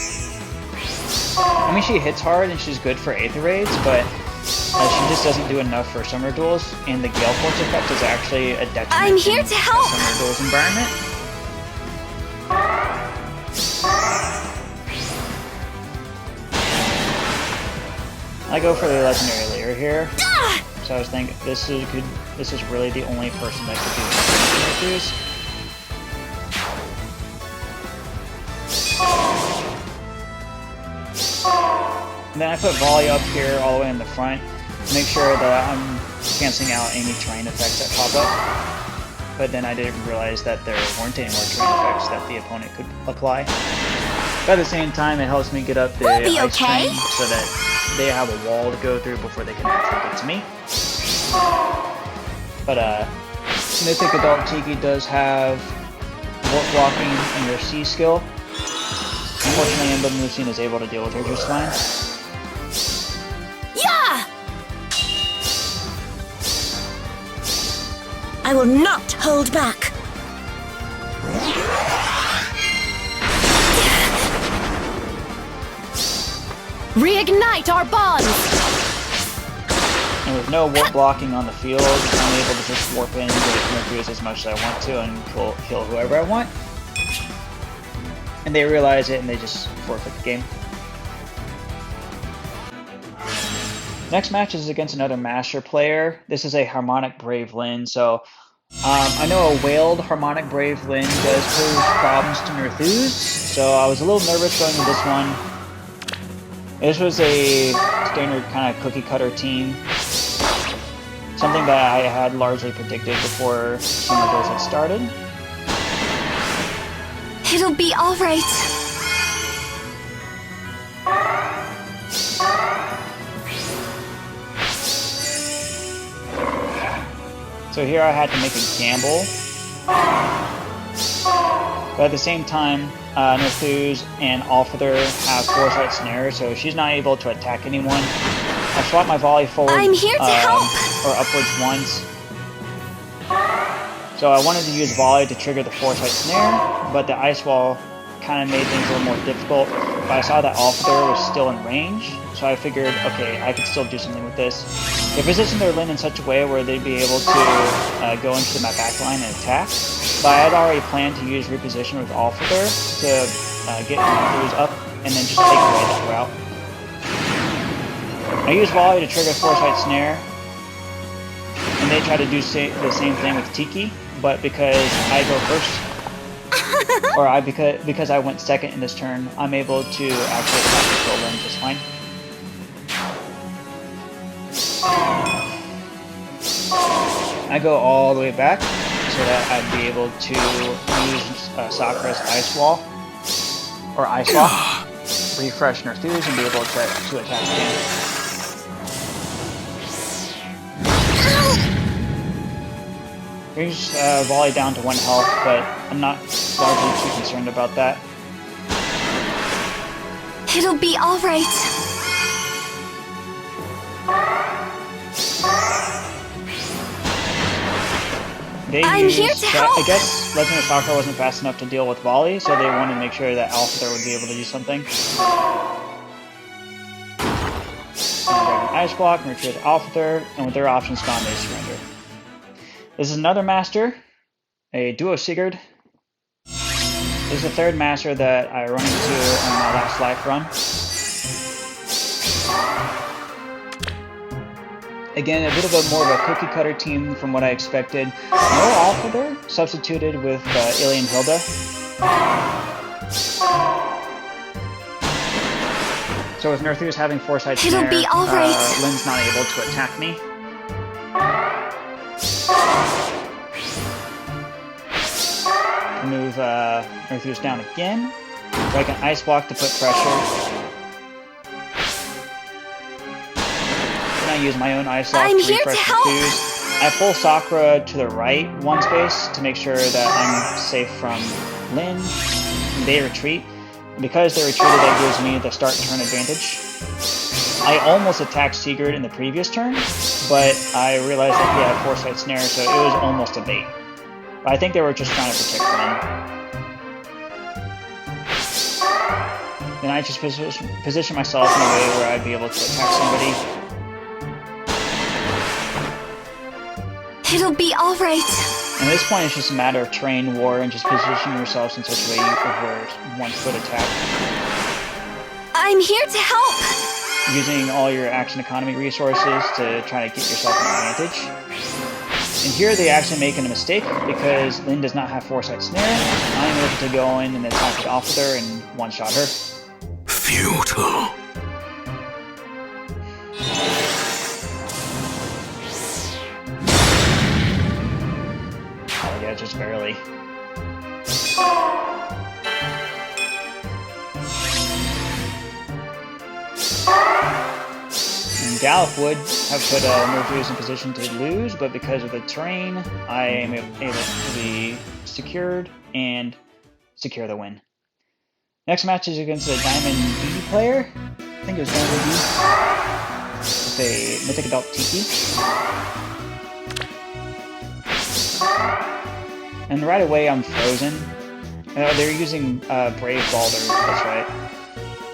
I mean, she hits hard and she's good for Aether Raids, but she just doesn't do enough for Summoner Duels. And the Gale Force effect is actually a detriment I'm here in to help. the Summoner Duels environment. I go for the Legendary Leader here, so I was thinking this is good. This is really the only person that could do this. And then I put Volley up here all the way in the front to make sure that I'm canceling out any terrain effects that pop up. But then I didn't realize that there weren't any more terrain effects that the opponent could apply. But at the same time, it helps me get up the We'll be ice okay. train so that they have a wall to go through before they can actually get to me. But Mythic Adult Tiki does have warp blocking and your C skill. Unfortunately, Emblem Lucine is able to deal with her just fine. Yeah! I will not hold back. Reignite our bonds! And with no warp blocking on the field, I'm able to just warp in and get Nertheus as much as I want to and kill whoever I want. And they realize it and they just forfeit the game. Next match is against another Master player. This is a Harmonic Brave Lyn, so I know a whaled Harmonic Brave Lyn does pose problems to Nertheus, so I was a little nervous going with this one. This was a standard kind of cookie cutter team. Something that I had largely predicted before some of those had started. It'll be all right. So here I had to make a gamble. But at the same time, Nertheus and Alfather have Foresight Snare, so she's not able to attack anyone. I swapped my volley forward I'm here to help. or upwards once. So I wanted to use volley to trigger the Foresight Snare, but the ice wall kind of made things a little more difficult. But I saw that Alfather was still in range, so I figured, okay, I could still do something with this. They positioned their Lyn in such a way where they'd be able to go into my back line and attack. But I had already planned to use reposition with Alfather to get Nertheus up and then just take away that route. I used volley to trigger Foresight Snare, and they try to do the same thing with Tiki, but because I go first, or because I went second in this turn, I'm able to actually attack the Lyn just fine. I go all the way back so that I'd be able to use Sakura's Ice Wall, or Ice Wall, refresh Nertheus and be able to attack again. Here's volley down to 1 health, but I'm not largely too concerned about that. It'll be all right. I'm here to help. I guess Legend of Sakura wasn't fast enough to deal with volley, so they wanted to make sure that Alpha would be able to do something. Grab an Ice Block, nurture with Alpha, and with their options gone, they surrender. This is another master, a Duo Sigurd. This is the third master that I run into on my last life run. Again, a bit of a more of a cookie cutter team from what I expected. No Alpha, substituted with Alien Hilda. So with Nerthus having Foresight Snare, It'll be all right. Lynn's not able to attack me. Move Nerthus down again. So I can Ice Block to put pressure. I use my own Ice Block to refresh Nerthus. I pull Sakura to the right one space to make sure that I'm safe from Lynn. They retreat. And because they retreated, that gives me the start turn advantage. I almost attacked Sigurd in the previous turn, but I realized that he had Foresight Snare, so it was almost a bait. But I think they were just trying to protect Lynn. Then I just position myself in a way where I'd be able to attack somebody. It'll be alright. And at this point, it's just a matter of terrain war and just positioning yourselves in such a way where one foot attack. I'm here to help. Using all your action economy resources to try to get yourself an advantage. And here they actually make a mistake because Lynn does not have Foresight Snare. I'm able to go in and attack the Officer and one-shot her. Futile. Oh yeah, just barely. And Gallop would have put Nerthus in position to lose, but because of the terrain, I am able to be secured and secure the win. Next match is against a Diamond D player. I think it was Diamond D. With a Mythic Adult Tiki. And right away I'm frozen. They're using Brave Balder, that's right.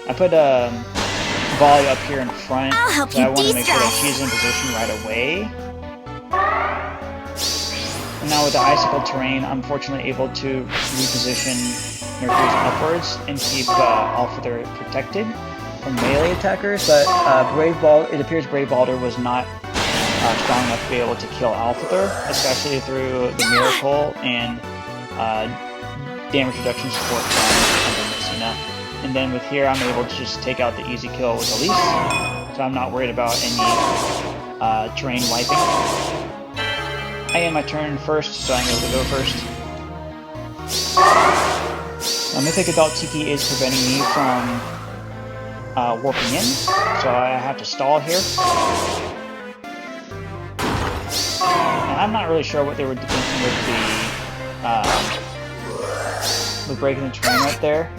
I put Volley up here in front, I'll help so you I want to make sure that de-stress. she's in position right away. And now with the Icicle terrain, I'm fortunately able to reposition Nerthus upwards and keep Alpha protected from melee attackers, but it appears Brave Balder was not strong enough to be able to kill Alpha, especially through the Miracle and damage reduction support from Messina. And then with here, I'm able to just take out the easy kill with Elise, so I'm not worried about any terrain wiping. I end my turn first, so I'm able to go first. Now, Mythic Adult Tiki is preventing me from warping in, so I have to stall here. And I'm not really sure what they were thinking with breaking the terrain right there.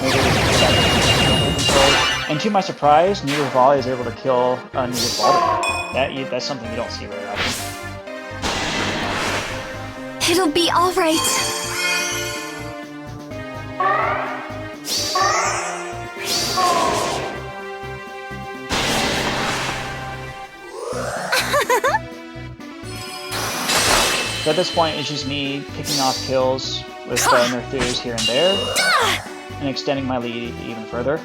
Maybe they just control. And to my surprise, neither Volley is able to kill neither Balder. That's something you don't see very often. It'll be alright. So at this point, it's just me picking off kills with Nerthus here and there, and extending my lead even further.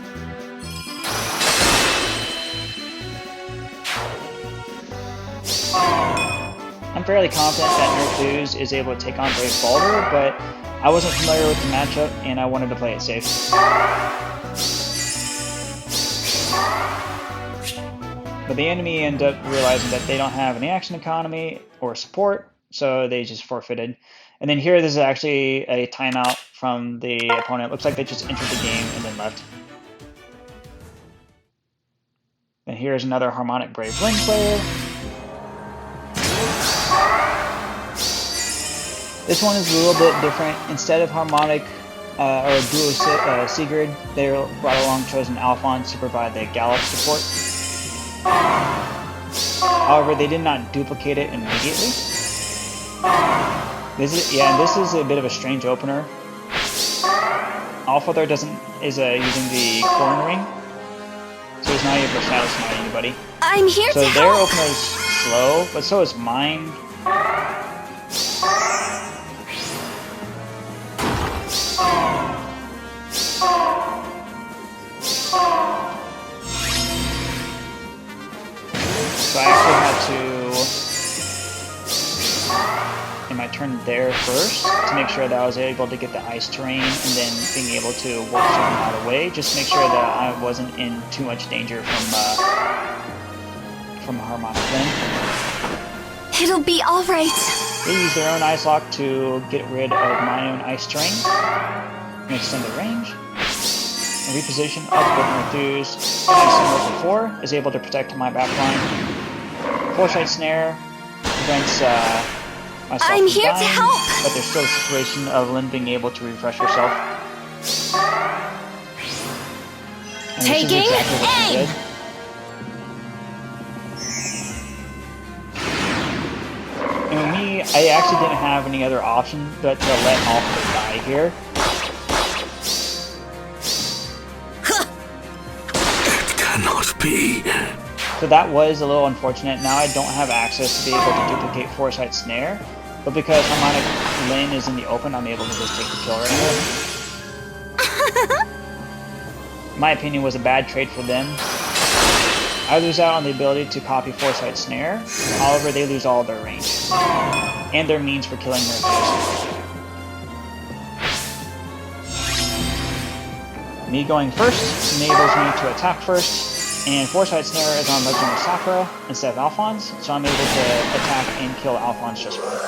I'm fairly confident that Nerthus is able to take on Brave Balder, but I wasn't familiar with the matchup, and I wanted to play it safe. But the enemy end up realizing that they don't have any action economy or support, so they just forfeited. And then here, this is actually a timeout from the opponent. Looks like they just entered the game and then left. And here's another Harmonic Brave Link player. This one is a little bit different. Instead of Harmonic or Duo Sigurd, they brought along Chosen Alphonse to provide the Gallop support. However, they did not duplicate it immediately. This is a bit of a strange opener. Alpha there using the corn ring, so he's not able to shadow smite anybody. I'm here So to their help. opener is slow, but so is mine. So I actually had to, in my turn there first, to make sure that I was able to get the ice terrain and then being able to work something out of the way, just to make sure that I wasn't in too much danger from Harmonic Wind. It'll be alright. They use their own ice lock to get rid of my own ice terrain and extend the range. And reposition up with Northuse, similar to before, is able to protect my backline. Foresight Snare prevents myself I'm from here to dying, help. but there's still a situation of Lynn being able to refresh herself. And this is Taking exactly what she aim. did. And with me, I actually didn't have any other option but to let Alpha die here. It cannot be. So that was a little unfortunate. Now I don't have access to be able to duplicate Foresight Snare, but because Harmonic Lane is in the open, I'm able to just take the kill right here. In my opinion, was a bad trade for them. I lose out on the ability to copy Foresight Snare, however they lose all their range, and their means for killing their foes. Me going first enables me to attack first, and Foresight Snare is on Legend of Sakura instead of Alphonse, so I'm able to attack and kill Alphonse just fine.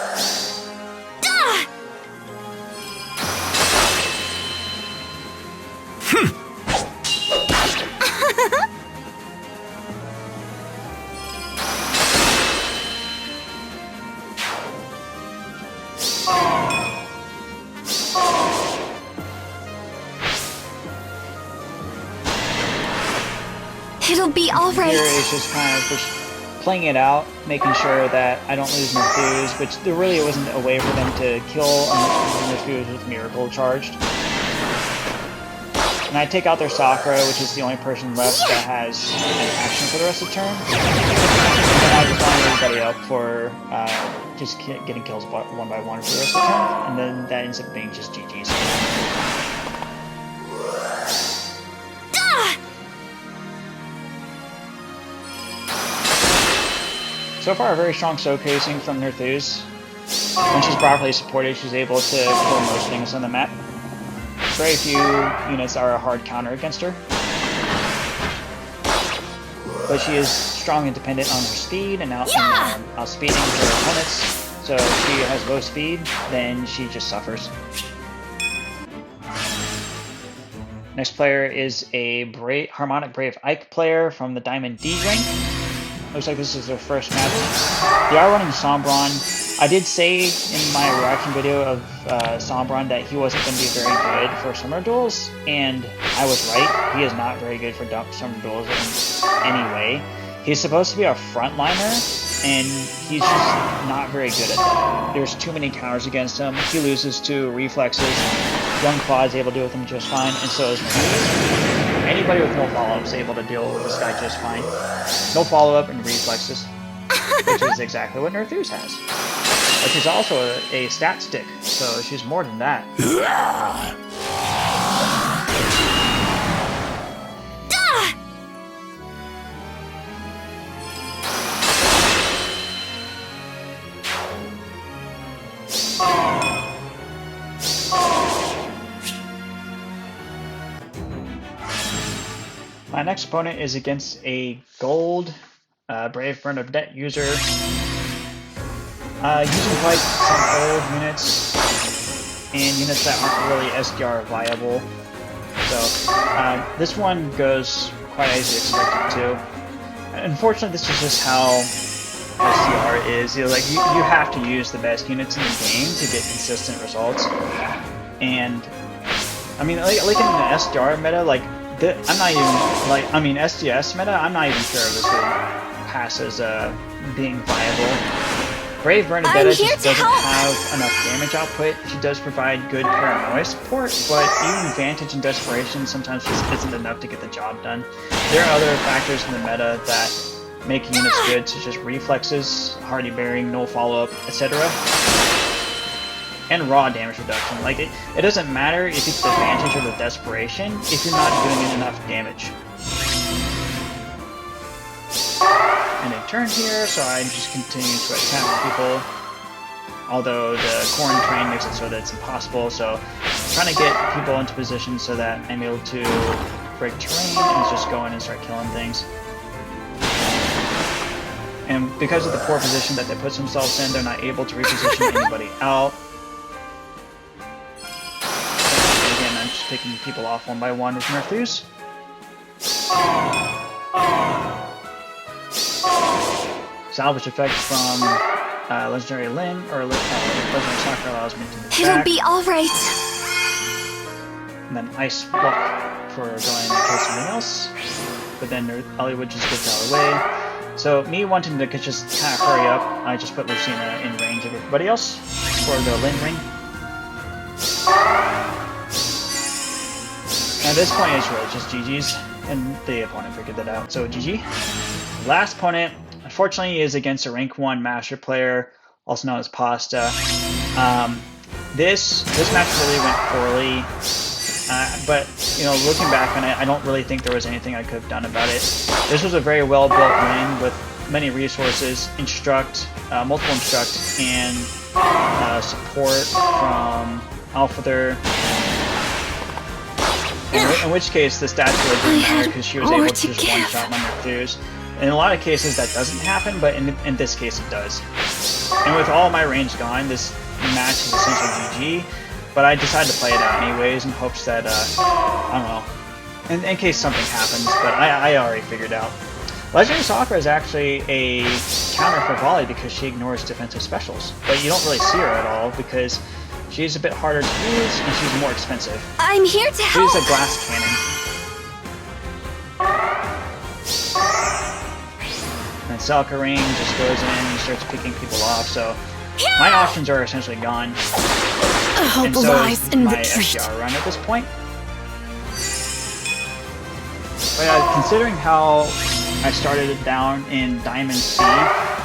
It'll be alright. Here is just kind of just playing it out, making sure that I don't lose Nerfuse, which there really wasn't a way for them to kill Nerfuse with Miracle charged. And I take out their Sakura, which is the only person left that has an action for the rest of the turn. And I just line everybody up for just getting kills one by one for the rest of the turn, and then that ends up being just GG's. So far, a very strong showcasing from Nerthuse. When she's properly supported, she's able to kill most things on the map. Very few units are a hard counter against her. But she is strong and dependent on her speed and outspeeding her opponents. So if she has low speed, then she just suffers. Next player is a Harmonic Brave Ike player from the Diamond D rank. Looks like this is their first match. They are running Sombron. I did say in my reaction video of Sombron that he wasn't going to be very good for Summoner Duels, and I was right. He is not very good for Summoner Duels in any way. He's supposed to be a frontliner, and he's just not very good at that. There's too many counters against him. He loses to reflexes. Young Claw is able to deal with him just fine, and so is Nerthuse. Anybody with no follow-up is able to deal with this guy just fine. No follow-up and reflexes, which is exactly what Nerthuse has. But she's also a stat stick, so she's more than that. My next opponent is against a gold Brave Bernadette user. Using quite some old units and units that aren't really SDR viable. So this one goes quite as you expected to. Unfortunately, this is just how SDR is. You have to use the best units in the game to get consistent results. And I mean, like in the SDR meta, I'm not even SDS meta. I'm not even sure if this would pass as being viable. Brave I'm Bernadetta here just to doesn't help. have enough damage output. She does provide good paranoia support, but even Vantage and Desperation sometimes just isn't enough to get the job done. There are other factors in the meta that make units good, such as reflexes, hardy bearing, no follow-up, etc. And raw damage reduction. Like, it doesn't matter if it's the Vantage or the Desperation if you're not doing it enough damage. And a turn here, so I just continue to attack people. Although the Corn Train makes it so that it's impossible, so trying to get people into position so that I'm able to break terrain and just go in and start killing things. And because of the poor position that they put themselves in, they're not able to reposition anybody out. Again, I'm just picking people off one by one with Nerfus. Salvage effect from Legendary Lin, or Legendary Soccer allows me to move It'll back. be alright. And then Ice Block for going to kill something else. But then Hollywood just gets out of the way. So me wanting to just kind of hurry up, I just put Lucina in range of everybody else for the Lin ring. At this point it's really just GG's, and the opponent figured that out, so GG. Last opponent, unfortunately, is against a rank 1 master player, also known as Pasta. This match really went poorly. But, you know, looking back on it, I don't really think there was anything I could have done about it. This was a very well-built lane with many resources, multiple instruct, and support from Alphather. In which case, the stats really didn't matter because she was able to just one-shot my Nerfus. In a lot of cases, that doesn't happen, but in this case, it does. And with all my range gone, this match is essentially GG. But I decided to play it out anyways in hopes that, I don't know, in case something happens, but I already figured out. Legendary Soccer is actually a counter for volley because she ignores defensive specials, but you don't really see her at all because she's a bit harder to use and she's more expensive. I'm here to help. She's a glass cannon. And Selkarine just goes in and starts picking people off, so my options are essentially gone. Hope And so lies is in my retreat. SDR run at this point. But considering how I started down in Diamond C,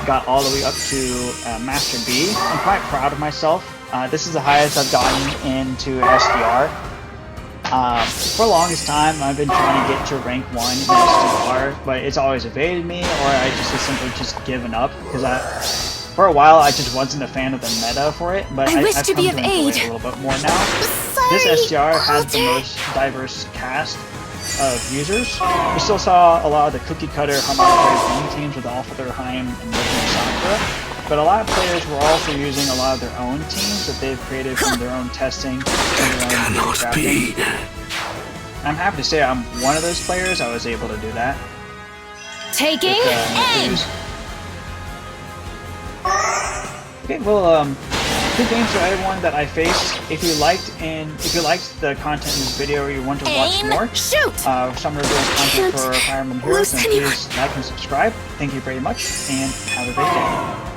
got all the way up to Master B, I'm quite proud of myself. This is the highest I've gotten into SDR. For the longest time, I've been trying to get to rank 1 in SDR, but it's always evaded me, or I just simply just given up, because for a while, I just wasn't a fan of the meta for it, but I wish I've to come be to of enjoy aid. it a little bit more now. Sorry, This SDR has the Walter. most diverse cast of users. We still saw a lot of the cookie cutter harmonic teams with Alphather, Heim, and Legendary Sakura, but a lot of players were also using a lot of their own teams that they've created from their own testing and their own Cannot crafting. be. I'm happy to say I'm one of those players. I was able to do that. Taking aim. Nerfus. Okay, well, good games to everyone that I faced. If you liked the content in this video or you want to watch Aim, more, shoot. Summoner Duels content Can't for Fire Emblem Heroes, lose then anyone. please like and subscribe. Thank you very much, and have a great day.